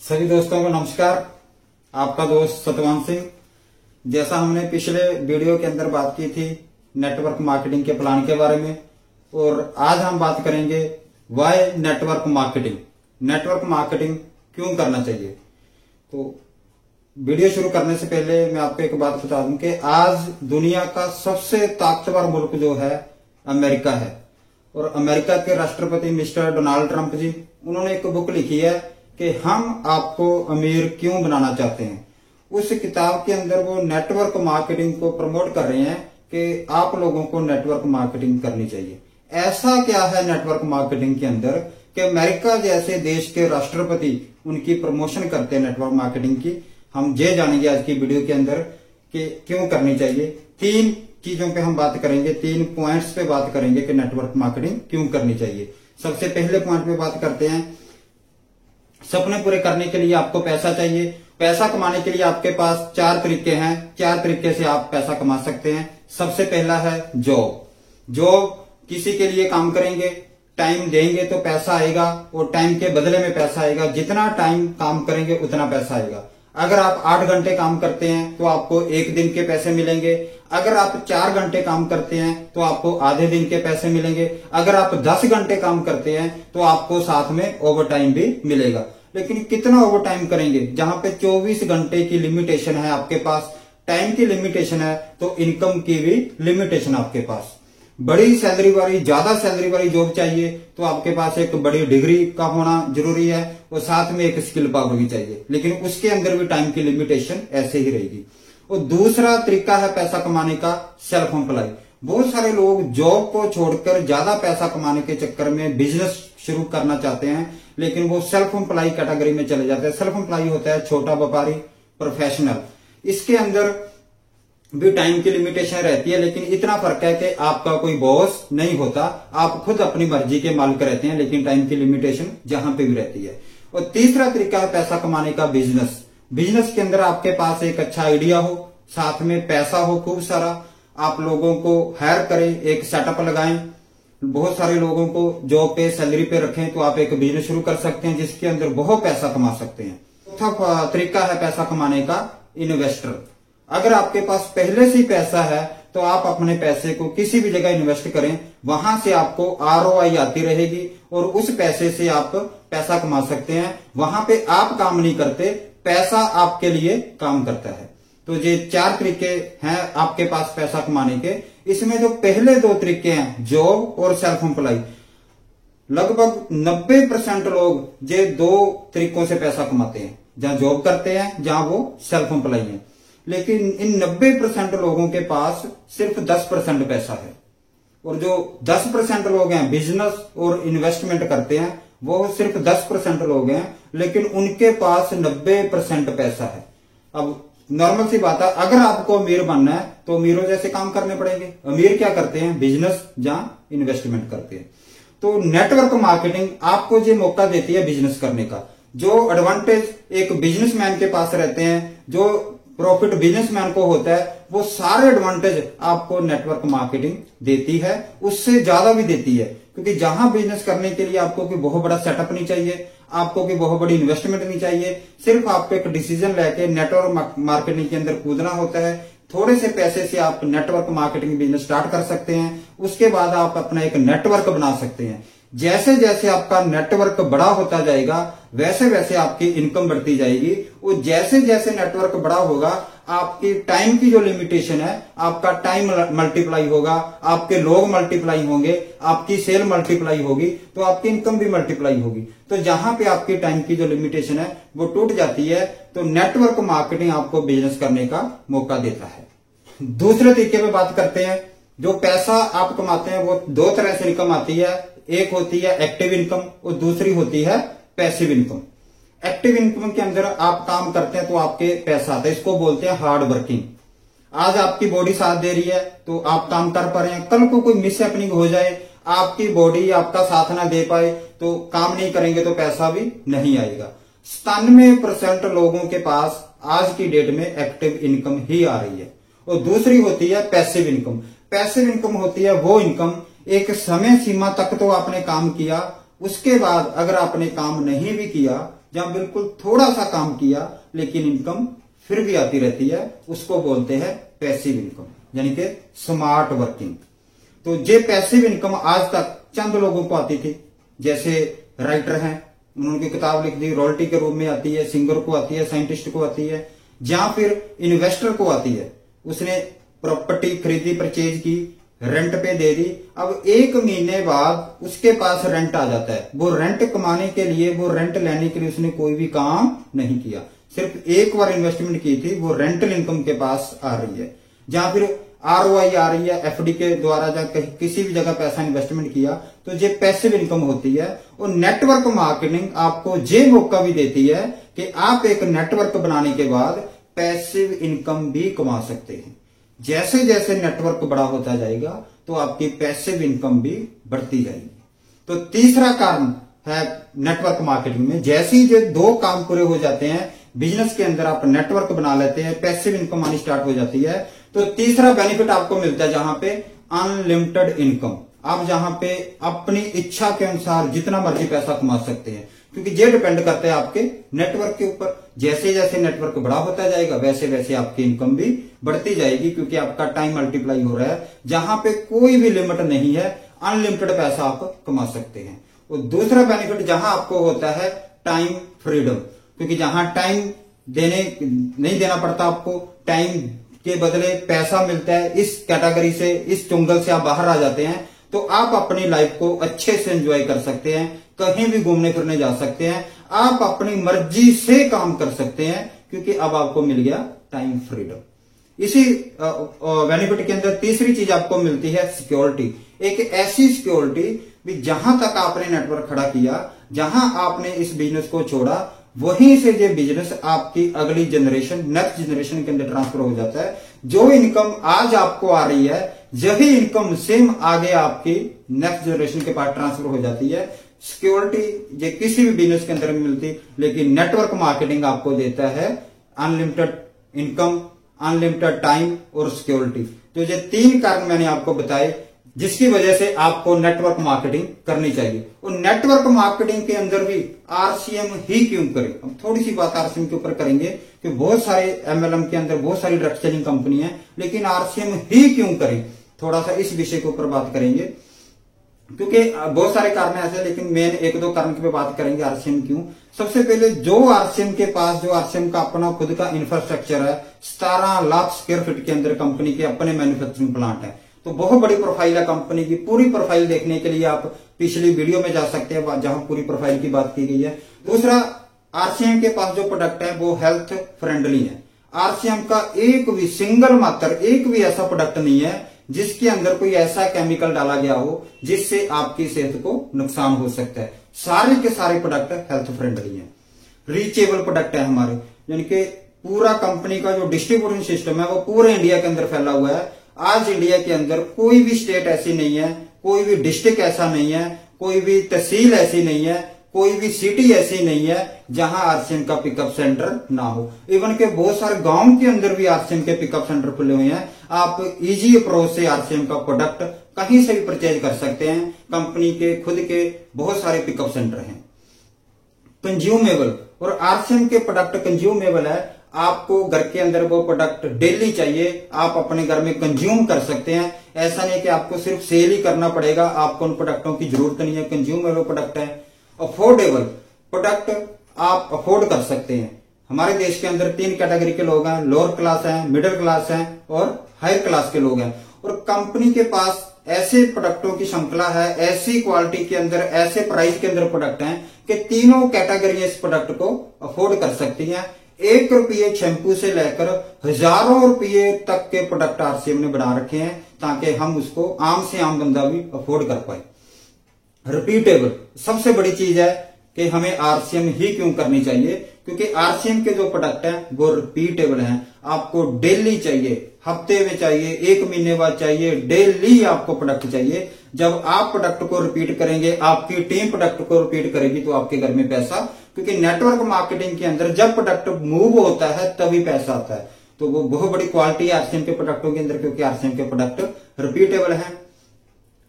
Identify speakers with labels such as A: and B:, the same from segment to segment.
A: सभी दोस्तों को नमस्कार। आपका दोस्त सतवान सिंह। जैसा हमने पिछले वीडियो के अंदर बात की थी नेटवर्क मार्केटिंग के प्लान के बारे में, और आज हम बात करेंगे why network marketing. Network marketing क्यों करना चाहिए। तो वीडियो शुरू करने से पहले मैं आपको एक बात बता दूं कि आज दुनिया का सबसे ताकतवर मुल्क जो है अमेरिका है, और अमेरिका के राष्ट्रपति मिस्टर डोनाल्ड ट्रंप जी, उन्होंने एक बुक लिखी है कि हम आपको अमीर क्यों बनाना चाहते हैं। उस किताब के अंदर वो नेटवर्क मार्केटिंग को प्रमोट कर रहे हैं कि आप लोगों को नेटवर्क मार्केटिंग करनी चाहिए। ऐसा क्या है नेटवर्क मार्केटिंग के अंदर कि अमेरिका जैसे देश के राष्ट्रपति उनकी प्रमोशन करते हैं नेटवर्क मार्केटिंग की। हम ये जानेंगे आज की वीडियो के अंदर कि क्यों करनी चाहिए। 3 चीजों पे हम बात करेंगे, 3 पॉइंट्स पे बात करेंगे कि नेटवर्क मार्केटिंग क्यों करनी चाहिए। सबसे पहले पॉइंट पे बात करते हैं, सपने पूरे करने के लिए आपको पैसा चाहिए। पैसा कमाने के लिए आपके पास 4 तरीके हैं। 4 तरीके से आप पैसा कमा सकते हैं। सबसे पहला है जॉब। जॉब किसी के लिए काम करेंगे, टाइम देंगे तो पैसा आएगा, और टाइम के बदले में पैसा आएगा। जितना टाइम काम करेंगे उतना पैसा आएगा। अगर आप 8 घंटे काम करते हैं तो आपको 1 दिन के पैसे मिलेंगे। अगर आप 4 घंटे काम करते हैं तो आपको आधे दिन के पैसे मिलेंगे। अगर आप 10 घंटे काम करते हैं तो आपको साथ में ओवर टाइम भी मिलेगा। लेकिन कितना ओवर टाइम करेंगे, जहां पे 24 घंटे की लिमिटेशन है आपके पास, टाइम की लिमिटेशन है, तो इनकम की भी लिमिटेशन आपके पास। बड़ी सैलरी वाली, ज्यादा सैलरी वाली जॉब चाहिए तो आपके पास एक बड़ी डिग्री का होना जरूरी है, और साथ में एक स्किल पावर भी चाहिए। लेकिन उसके अंदर भी टाइम की लिमिटेशन ऐसे ही रहेगी। और दूसरा तरीका है पैसा कमाने का, सेल्फ एम्प्लॉय। बहुत सारे लोग जॉब को छोड़कर ज्यादा पैसा कमाने के चक्कर में बिजनेस शुरू करना चाहते हैं, लेकिन वो सेल्फ एम्प्लॉय कैटेगरी में चले जाते हैं। सेल्फ एम्प्लॉय होता है छोटा व्यापारी, प्रोफेशनल। इसके अंदर भी टाइम की लिमिटेशन रहती है, लेकिन इतना फर्क है कि आपका कोई बॉस नहीं होता, आप खुद अपनी मर्जी के मालिक रहते हैं, लेकिन टाइम की लिमिटेशन जहां पे भी रहती है। और तीसरा तरीका है पैसा कमाने का बिजनेस। बिजनेस के अंदर आपके पास एक अच्छा आइडिया हो, साथ में पैसा हो खूब सारा, आप लोगों को हायर करें, एक सेटअप लगाएं, बहुत सारे लोगों को जॉब पे सैलरी पे रखें, तो आप एक बिजनेस शुरू कर सकते हैं जिसके अंदर बहुत पैसा कमा सकते हैं। चौथा तरीका है पैसा कमाने का इन्वेस्टर। अगर आपके पास पहले से ही पैसा है तो आप अपने पैसे को किसी भी जगह इन्वेस्ट करें, वहां से आपको ROI आती रहेगी, और उस पैसे से आप पैसा कमा सकते हैं। वहां पे आप काम नहीं करते, पैसा आपके लिए काम करता है। तो ये 4 तरीके हैं आपके पास पैसा कमाने के। इसमें जो पहले 2 तरीके हैं, जॉब और सेल्फ एम्प्लॉय, लगभग 90% लोग ये 2 तरीकों से पैसा कमाते हैं, जहां जॉब करते हैं, जहां वो सेल्फ एम्प्लॉय है। लेकिन इन 90% लोगों के पास सिर्फ 10% पैसा है, और जो 10% लोग हैं बिजनेस और इन्वेस्टमेंट करते हैं, वो सिर्फ 10% लोग हैं, लेकिन उनके पास 90% पैसा है। अब नॉर्मल सी बात है, अगर आपको अमीर बनना है तो अमीरों जैसे काम करने पड़ेंगे। अमीर क्या करते हैं, बिजनेस जहां इन्वेस्टमेंट करते हैं। तो नेटवर्क मार्केटिंग आपको जो मौका देती है बिजनेस करने का, जो एडवांटेज एक बिजनेसमैन के पास रहते हैं, जो प्रॉफिट बिजनेसमैन को होता है, वो सारे एडवांटेज आपको नेटवर्क मार्केटिंग देती है, उससे ज्यादा भी देती है। क्योंकि जहां बिजनेस करने के लिए आपको कोई बहुत बड़ा सेटअप नहीं चाहिए, आपको कोई बहुत बड़ी इन्वेस्टमेंट नहीं चाहिए, सिर्फ आपको एक डिसीजन लेके नेटवर्क मार्केटिंग के अंदर कूदना होता है। थोड़े से पैसे से आप नेटवर्क मार्केटिंग बिजनेस स्टार्ट कर सकते हैं। उसके बाद आप अपना एक नेटवर्क बना सकते हैं। जैसे जैसे आपका नेटवर्क बड़ा होता जाएगा, वैसे वैसे आपकी इनकम बढ़ती जाएगी, और जैसे जैसे नेटवर्क बड़ा होगा, आपकी टाइम की जो लिमिटेशन है, आपका टाइम मल्टीप्लाई होगा, आपके लोग मल्टीप्लाई होंगे, आपकी सेल मल्टीप्लाई होगी, तो आपकी इनकम भी मल्टीप्लाई होगी। तो जहां पे आपकी टाइम की जो लिमिटेशन है वो टूट जाती है, तो नेटवर्क मार्केटिंग आपको बिजनेस करने का मौका देता है। दूसरे तरीके में बात करते हैं, जो पैसा आप कमाते हैं वो 2 तरह से इनकम आती है। एक होती है एक्टिव इनकम, और दूसरी होती है पैसिव इनकम। एक्टिव इनकम के अंदर आप काम करते हैं तो आपके पैसा आता है, इसको बोलते हैं हार्ड वर्किंग। आज आपकी बॉडी साथ दे रही है तो आप काम कर पा रहे हैं, कल को कोई मिस हैपनिंग हो जाए, आपकी बॉडी आपका साथ ना दे पाए, तो काम नहीं करेंगे तो पैसा भी नहीं आएगा। 97% लोगों के पास आज की डेट में एक्टिव इनकम ही आ रही है। और दूसरी होती है पैसिव इनकम। पैसिव इनकम होती है वो इनकम, एक समय सीमा तक तो आपने काम किया, उसके बाद अगर आपने काम नहीं भी किया जहां बिल्कुल थोड़ा सा काम किया लेकिन इनकम फिर भी आती रहती है, उसको बोलते हैं पैसिव इनकम, यानी कि स्मार्ट वर्किंग। तो ये पैसिव इनकम आज तक चंद लोगों को आती थी, जैसे राइटर हैं, उन्होंने किताब लिख दी, रॉयल्टी के रूप में आती है, सिंगर को आती है, साइंटिस्ट को आती है, या फिर इन्वेस्टर को आती है, उसने प्रॉपर्टी खरीदी, परचेज की, रेंट पे दे दी, अब 1 महीने बाद उसके पास रेंट आ जाता है। वो रेंट कमाने के लिए, वो रेंट लेने के लिए उसने कोई भी काम नहीं किया, सिर्फ एक बार इन्वेस्टमेंट की थी, वो रेंटल इनकम के पास आ रही है। जहां फिर ROI आ रही है, FD के द्वारा जब किसी भी जगह पैसा इन्वेस्टमेंट किया तो ये पैसिव इनकम होती है। और नेटवर्क मार्केटिंग आपको ये मौका भी देती है कि आप एक नेटवर्क बनाने के बाद पैसिव इनकम भी कमा सकते हैं। जैसे जैसे नेटवर्क बड़ा होता जाएगा तो आपकी पैसिव इनकम भी बढ़ती जाएगी। तो तीसरा कारण है नेटवर्क मार्केटिंग में, जैसे ही जो 2 काम पूरे हो जाते हैं, बिजनेस के अंदर आप नेटवर्क बना लेते हैं, पैसिव इनकम आनी स्टार्ट हो जाती है, तो तीसरा बेनिफिट आपको मिलता है जहां पे अनलिमिटेड इनकम। आप जहां पे अपनी इच्छा के अनुसार जितना मर्जी पैसा कमा सकते हैं, क्योंकि ये डिपेंड करता है आपके नेटवर्क के ऊपर। जैसे जैसे नेटवर्क बड़ा होता जाएगा वैसे वैसे आपकी इनकम भी बढ़ती जाएगी, क्योंकि आपका टाइम मल्टीप्लाई हो रहा है। जहां पे कोई भी लिमिट नहीं है, अनलिमिटेड पैसा आप कमा सकते हैं। और दूसरा बेनिफिट जहां आपको होता है टाइम फ्रीडम, क्योंकि जहां टाइम नहीं देना पड़ता आपको, टाइम के बदले पैसा मिलता है, इस कैटेगरी से, इस चुंगल से आप बाहर आ जाते हैं, तो आप अपनी लाइफ को अच्छे से एंजॉय कर सकते हैं, कहीं भी घूमने फिरने जा सकते हैं, आप अपनी मर्जी से काम कर सकते हैं, क्योंकि अब आपको मिल गया टाइम फ्रीडम। इसी बेनिफिट के अंदर तीसरी चीज आपको मिलती है सिक्योरिटी। एक ऐसी सिक्योरिटी भी जहां तक आपने नेटवर्क खड़ा किया, जहां आपने इस बिजनेस को छोड़ा, वहीं से ये बिजनेस आपकी अगली जनरेशन, नेक्स्ट जनरेशन के अंदर ट्रांसफर हो जाता है। जो इनकम आज आपको आ रही है, यही इनकम सेम आगे आपकी नेक्स्ट जनरेशन के पास ट्रांसफर हो जाती है। सिक्योरिटी ये किसी भी बिजनेस के अंदर मिलती, लेकिन नेटवर्क मार्केटिंग आपको देता है अनलिमिटेड इनकम, अनलिमिटेड टाइम और सिक्योरिटी। तो ये 3 कारण मैंने आपको बताए जिसकी वजह से आपको नेटवर्क मार्केटिंग करनी चाहिए। और नेटवर्क मार्केटिंग के अंदर भी RCM ही क्यों करें, हम थोड़ी सी बात RCM के ऊपर करेंगे कि बहुत सारे MLM के अंदर बहुत सारी डायरेक्ट सेलिंग कंपनी है, लेकिन RCM ही क्यों करें, थोड़ा सा इस विषय के ऊपर बात करेंगे, क्योंकि बहुत सारे कारण ऐसे, लेकिन मेन 1-2 कारण पे बात करेंगे RCM क्यों। सबसे पहले जो RCM के पास, जो RCM का अपना खुद का इंफ्रास्ट्रक्चर है, 17 लाख स्क्वायर फीट के अंदर कंपनी के अपने मैन्युफैक्चरिंग प्लांट है, तो बहुत बड़ी प्रोफाइल है कंपनी की। पूरी प्रोफाइल देखने के लिए आप पिछली वीडियो में जा सकते हैं, जहां पूरी प्रोफाइल की बात की गई है। दूसरा, RCM के पास जो प्रोडक्ट है वो हेल्थ फ्रेंडली है। RCM का एक भी सिंगल मात्र एक भी ऐसा प्रोडक्ट नहीं है जिसके अंदर कोई ऐसा केमिकल डाला गया हो जिससे आपकी सेहत को नुकसान हो सकता है। सारे के सारे प्रोडक्ट हेल्थ फ्रेंडली है, रीचेबल प्रोडक्ट है हमारे, यानी कि पूरा कंपनी का जो डिस्ट्रीब्यूशन सिस्टम है वो पूरे इंडिया के अंदर फैला हुआ है। आज इंडिया के अंदर कोई भी स्टेट ऐसी नहीं है, कोई भी डिस्ट्रिक्ट ऐसा नहीं है, कोई भी तहसील ऐसी नहीं है, कोई भी सिटी ऐसी नहीं है जहां RCM का पिकअप सेंटर ना हो। इवन के बहुत सारे गांव के अंदर भी RCM के पिकअप सेंटर खुले हुए हैं। आप इजी अप्रोच से RCM का प्रोडक्ट कहीं से भी परचेज कर सकते हैं। कंपनी के खुद के बहुत सारे पिकअप सेंटर हैं। कंज्यूमेबल, और RCM के प्रोडक्ट कंज्यूमेबल है। आपको घर के अंदर वो प्रोडक्ट डेली चाहिए, आप अपने घर में कंज्यूम कर सकते हैं। ऐसा नहीं कि आपको सिर्फ सेल ही करना पड़ेगा, आपको उन प्रोडक्टों की जरूरत नहीं है। कंज्यूमेबल प्रोडक्ट है। अफोर्डेबल प्रोडक्ट आप अफोर्ड कर सकते हैं। हमारे देश के अंदर 3 कैटेगरी के लोग हैं, लोअर क्लास हैं, मिडिल क्लास हैं और हायर क्लास के लोग हैं। और कंपनी के पास ऐसे प्रोडक्टों की श्रृंखला है, ऐसी क्वालिटी के अंदर, ऐसे प्राइस के अंदर प्रोडक्ट हैं कि तीनों कैटेगरी इस प्रोडक्ट को अफोर्ड कर सकती हैं। 1 रुपये शैम्पू से लेकर हजारों रुपये तक के प्रोडक्ट RCM ने बना रखे हैं ताकि हम उसको आम से आम बंदा भी अफोर्ड कर पाए। रिपीटेबल, सबसे बड़ी चीज है कि हमें RCM ही क्यों करनी चाहिए, क्योंकि RCM के जो प्रोडक्ट हैं वो रिपीटेबल हैं। आपको डेली चाहिए, हफ्ते में चाहिए, 1 महीने बाद चाहिए, डेली आपको प्रोडक्ट चाहिए। जब आप प्रोडक्ट को रिपीट करेंगे, आपकी टीम प्रोडक्ट को रिपीट करेगी तो आपके घर में पैसा, क्योंकि नेटवर्क मार्केटिंग के अंदर जब प्रोडक्ट मूव होता है तभी पैसा आता है। तो वो बहुत बड़ी क्वालिटी है RCM के प्रोडक्टों के अंदर, क्योंकि RCM के प्रोडक्ट रिपीटेबल है।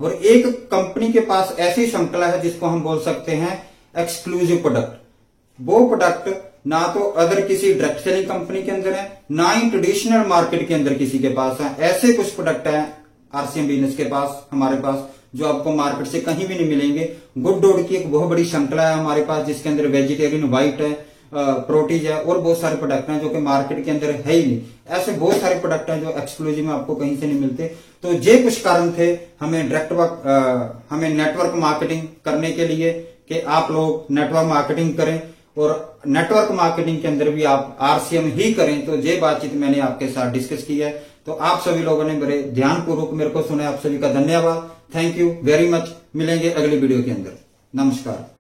A: और एक कंपनी के पास ऐसी श्रृंखला है जिसको हम बोल सकते हैं एक्सक्लूसिव प्रोडक्ट। वो प्रोडक्ट ना तो अदर किसी डायरेक्ट सेलिंग कंपनी के अंदर है, ना ही ट्रेडिशनल मार्केट के अंदर किसी के पास है। ऐसे कुछ प्रोडक्ट हैं आरसीएम बिजनेस के पास, हमारे पास, जो आपको मार्केट से कहीं भी नहीं मिलेंगे। गुड डॉट की एक बहुत बड़ी श्रृंखला है हमारे पास, जिसके अंदर वेजिटेरियन व्हाइट है, प्रोटीज है और बहुत सारे प्रोडक्ट हैं जो कि मार्केट के अंदर है ही नहीं। ऐसे बहुत सारे प्रोडक्ट हैं जो एक्सक्लूसिव में आपको कहीं से नहीं मिलते। तो ये कुछ कारण थे हमें हमें नेटवर्क मार्केटिंग करने के लिए कि आप लोग नेटवर्क मार्केटिंग करें और नेटवर्क मार्केटिंग के अंदर भी आप आरसीएम ही करें। तो ये बातचीत मैंने आपके साथ डिस्कस की है। तो आप सभी लोगों ने बड़े ध्यानपूर्वक मेरे को सुना, आप सभी का धन्यवाद। Thank you very much. मिलेंगे अगली वीडियो के अंदर। नमस्कार।